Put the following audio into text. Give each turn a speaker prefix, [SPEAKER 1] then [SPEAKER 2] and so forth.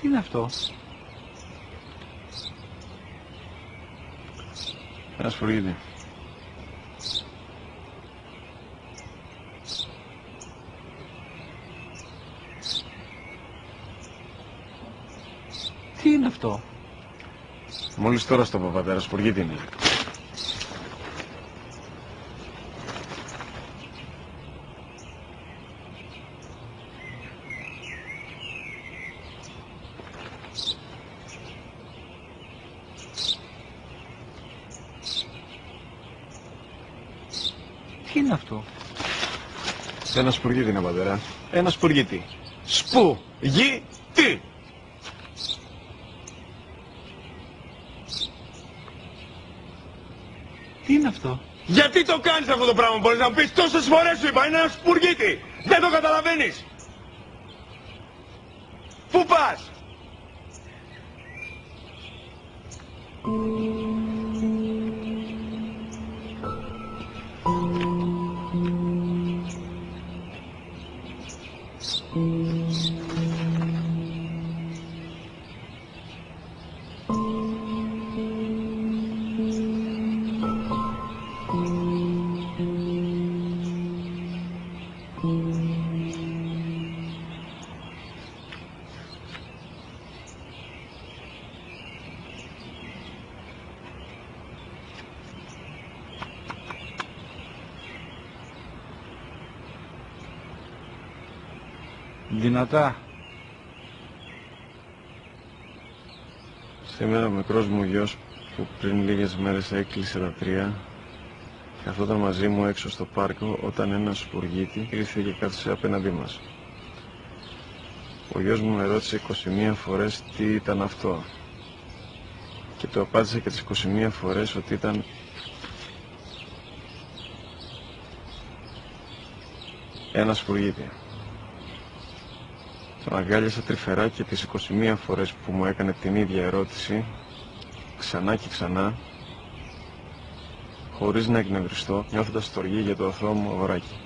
[SPEAKER 1] Τι είναι αυτό?
[SPEAKER 2] Ένα σπουργίτη.
[SPEAKER 1] Τι είναι αυτό?
[SPEAKER 2] Μόλις τώρα στο πατέρα, σπουργίτη είναι.
[SPEAKER 1] Τι είναι αυτό?
[SPEAKER 2] Ένα σπουργίτη είναι, πατέρα. Ένα σπουργίτη. Σπου-γι-τι!
[SPEAKER 1] Τι είναι αυτό?
[SPEAKER 2] Γιατί το κάνεις αυτό το πράγμα, μπορείς να μου πεις? Τόσες φορές σου είπα, είναι ένα σπουργίτη! Δεν το καταλαβαίνεις! Πού πας?
[SPEAKER 1] Δυνατά.
[SPEAKER 2] Σήμερα ο μικρός μου γιος που πριν λίγες μέρες έκλεισε τα 3 καθόταν μαζί μου έξω στο πάρκο όταν ένας σπουργίτη ήρθε και κάθισε απέναντί μας. Ο γιος μου με ρώτησε 21 φορές τι ήταν αυτό και του απάντησε και τις 21 φορές ότι ήταν ένα σπουργίτη. Τον αγκάλιασα τρυφερά και τις 21 φορές που μου έκανε την ίδια ερώτηση, ξανά και ξανά, χωρίς να εκνευριστώ, νιώθοντας στοργή για το αθώο μου αγοράκι.